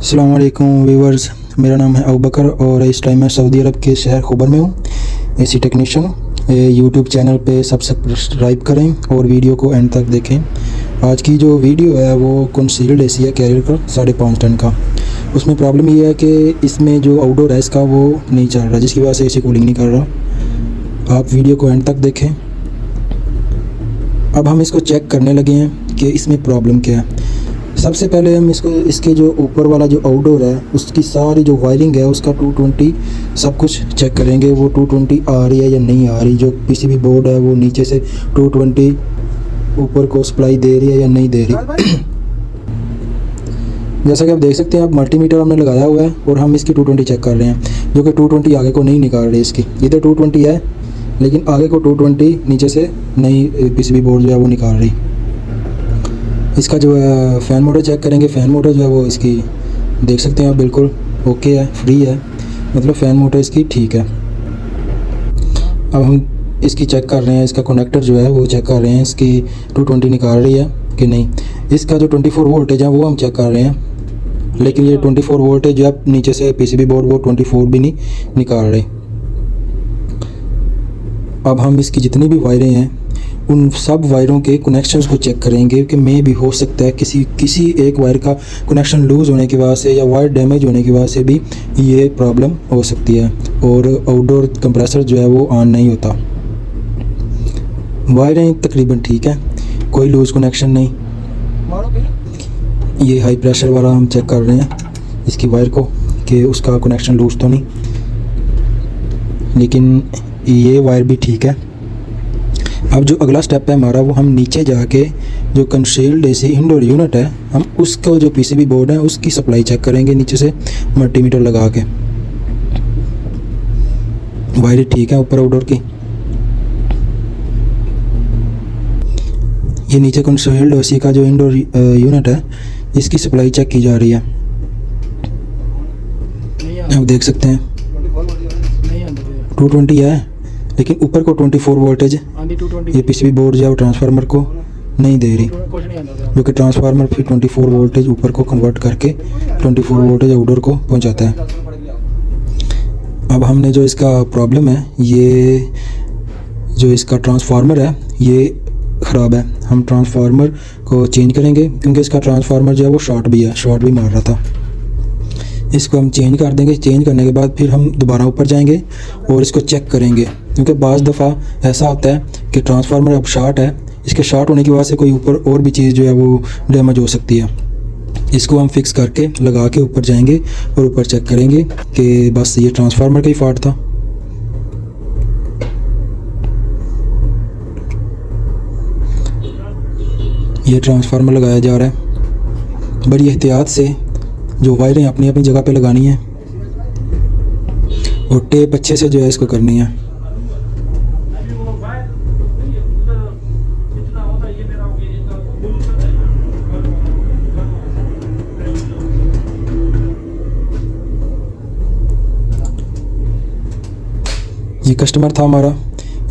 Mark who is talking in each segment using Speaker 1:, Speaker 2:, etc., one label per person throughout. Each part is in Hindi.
Speaker 1: अस्सलाम वालेकुम व्यूवर्स, मेरा नाम है अबू बकर और इस टाइम मैं सऊदी अरब के शहर खुबर में हूँ। एसी टेक्नीशियन यूट्यूब चैनल पे सब्सक्राइब करें और वीडियो को एंड तक देखें। आज की जो वीडियो है वो कंसील्ड एसी है कैरियर का 5.5 टन का। उसमें प्रॉब्लम ये है कि इसमें जो आउटडोर है इसका वो नहीं चल रहा, जिसकी वजह से एसी कूलिंग नहीं कर रहा। आप वीडियो को एंड तक देखें। अब हम इसको चेक करने लगे हैं कि इसमें प्रॉब्लम क्या है। सबसे पहले हम इसके जो ऊपर वाला जो आउटडोर है उसकी सारी जो वायरिंग है उसका 220 सब कुछ चेक करेंगे, वो 220 आ रही है या नहीं आ रही। जो पीसीबी बोर्ड है वो नीचे से 220 ऊपर को सप्लाई दे रही है या नहीं दे रही। जैसा कि आप देख सकते हैं, अब मल्टीमीटर हमने लगाया हुआ है और हम इसकी 220 चेक कर रहे हैं, जो कि 220 आगे को नहीं निकाल रही। इसकी इधर 220 है लेकिन आगे को 220 नीचे से नहीं पीसीबी बोर्ड जो है वो निकाल रही। इसका जो है फ़ैन मोटर चेक करेंगे। फ़ैन मोटर जो है वो इसकी देख सकते हैं आप, बिल्कुल ओके है, फ्री है, मतलब फ़ैन मोटर इसकी ठीक है। अब हम इसकी चेक कर रहे हैं, इसका कनेक्टर जो है वो चेक कर रहे हैं, इसकी 220 निकाल रही है कि नहीं। इसका जो 24 वोल्टेज है वो हम चेक कर रहे हैं, लेकिन ये 24 वोल्टेज जो है नीचे से पीसीबी बोर्ड वो 24 भी नहीं निकाल रहे। अब हम इसकी जितनी भी वायरें हैं उन सब वायरों के कनेक्शंस को चेक करेंगे कि मे भी हो सकता है किसी एक वायर का कनेक्शन लूज़ होने की वजह से या वायर डैमेज होने की वजह से भी ये प्रॉब्लम हो सकती है और आउटडोर कंप्रेसर जो है वो ऑन नहीं होता। वायरें तकरीबन ठीक है, कोई लूज़ कनेक्शन नहीं। ये हाई प्रेशर वाला हम चेक कर रहे हैं इसकी वायर को कि उसका कनेक्शन लूज़ तो नहीं, लेकिन ये वायर भी ठीक है। अब जो अगला स्टेप है हमारा, वो हम नीचे जाके जो कंसील्ड एसी इंडोर यूनिट है हम उसका जो पीसीबी बोर्ड है उसकी सप्लाई चेक करेंगे नीचे से मल्टीमीटर लगा के। वायर ठीक है ऊपर आउटडोर की। ये नीचे कंसील्ड एसी का जो इंडोर यूनिट है इसकी सप्लाई चेक की जा रही है। आप देख सकते हैं 220 है लेकिन ऊपर को 24 वोल्टेज ये पीसीबी बोर्ड जो है वो ट्रांसफार्मर को नहीं दे रही, जो कि ट्रांसफार्मर फिर 24 वोल्टेज ऊपर को कन्वर्ट करके 24 वोल्टेज आउटडोर को पहुंचाता है। अब हमने जो इसका प्रॉब्लम है, ये जो इसका ट्रांसफार्मर है ये ख़राब है। हम ट्रांसफार्मर को चेंज करेंगे क्योंकि इसका ट्रांसफार्मर जो है वो शॉर्ट भी मार रहा था। इसको हम चेंज कर देंगे। चेंज करने के बाद फिर हम दोबारा ऊपर जाएंगे और इसको चेक करेंगे, क्योंकि बाज़ दफ़ा ऐसा होता है कि ट्रांसफार्मर अब शॉर्ट है, इसके शॉर्ट होने की वजह से कोई ऊपर और भी चीज़ जो है वो डैमेज हो सकती है। इसको हम फिक्स करके लगा के ऊपर जाएंगे और ऊपर चेक करेंगे कि बस ये ट्रांसफार्मर का ही फॉल्ट था। ये ट्रांसफार्मर लगाया जा रहा है। बड़ी एहतियात से जो वायरें अपनी अपनी जगह पे लगानी है और टेप अच्छे से जो है इसको करनी है। ये कस्टमर था हमारा,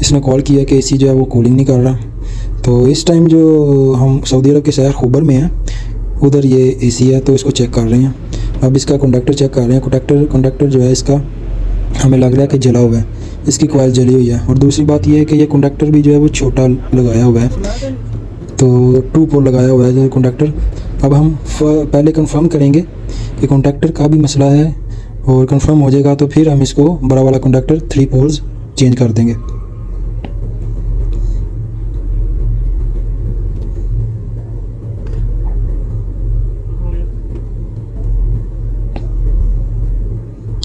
Speaker 1: इसने कॉल किया कि एसी जो है वो कूलिंग नहीं कर रहा। तो इस टाइम जो हम सऊदी अरब के शहर खुबर में हैं उधर ये एसी है, तो इसको चेक कर रहे हैं। अब इसका कंडक्टर चेक कर रहे हैं। कंडक्टर जो है इसका हमें लग रहा है कि जला हुआ है, इसकी कॉइल जली हुई है। और दूसरी बात ये है कि ये कंडक्टर भी जो है वो छोटा लगाया हुआ है, तो 2 पोल लगाया हुआ है कंडक्टर। अब हम पहले कंफर्म करेंगे कि कंडक्टर का भी मसला है, और कंफर्म हो जाएगा तो फिर हम इसको बड़ा वाला कंडक्टर 3 पोल्स चेंज कर देंगे।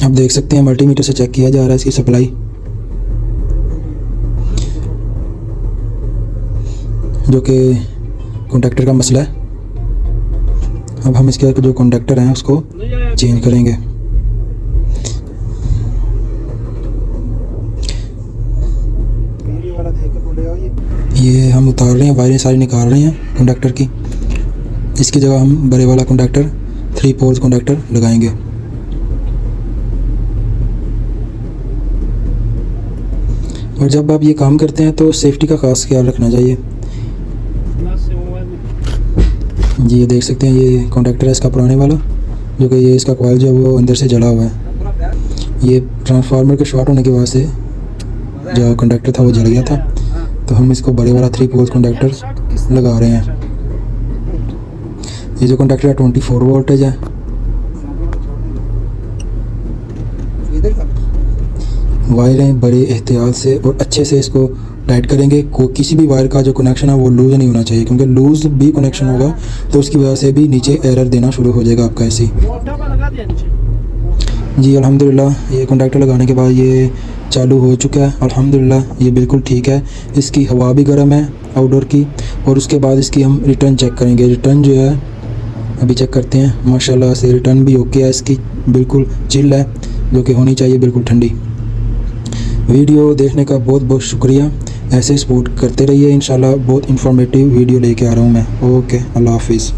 Speaker 1: आप देख सकते हैं मल्टीमीटर से चेक किया जा रहा है इसकी सप्लाई। जो कि कॉन्टैक्टर का मसला है। अब हम इसके जो कॉन्टैक्टर हैं उसको चेंज करेंगे। ये हम उतार रहे हैं, वायरें सारी निकाल रहे हैं कॉन्टैक्टर की। इसकी जगह हम बड़े वाला कॉन्टैक्टर 3 पोल्स कॉन्टैक्टर लगाएंगे। और जब आप ये काम करते हैं तो सेफ्टी का ख़ास ख्याल रखना चाहिए। जी ये देख सकते हैं, ये कॉन्टैक्टर है इसका पुराने वाला, जो कि ये इसका कॉइल जो है वो अंदर से जला हुआ है। ये ट्रांसफार्मर के शॉर्ट होने की वजह से जो कंडक्टर था वो जल गया था, तो हम इसको बड़े वाला 3 पोल्स कंडक्टर लगा रहे हैं। ये जो कंडक्टर है 24 वोल्टेज है। वायरें बड़े एहतियात से और अच्छे से इसको टाइट करेंगे। किसी भी वायर का जो कनेक्शन है वो लूज़ नहीं होना चाहिए, क्योंकि लूज़ भी कनेक्शन होगा तो उसकी वजह से भी नीचे एरर देना शुरू हो जाएगा आपका ऐसे ही। जी अल्हम्दुलिल्लाह ये कंडक्टर लगाने के बाद ये चालू हो चुका है। अल्हम्दुलिल्लाह ये बिल्कुल ठीक है। इसकी हवा भी गर्म है आउटडोर की। और उसके बाद इसकी हम रिटर्न चेक करेंगे। रिटर्न जो है अभी चेक करते हैं। माशाल्लाह से रिटर्न भी ओके है, इसकी बिल्कुल चिल है, जो कि होनी चाहिए बिल्कुल ठंडी। वीडियो देखने का बहुत बहुत शुक्रिया। ऐसे सपोर्ट करते रहिए। इंशाल्लाह बहुत इंफॉर्मेटिव वीडियो लेके आ रहा हूँ मैं। ओके, अल्लाह हाफिज़।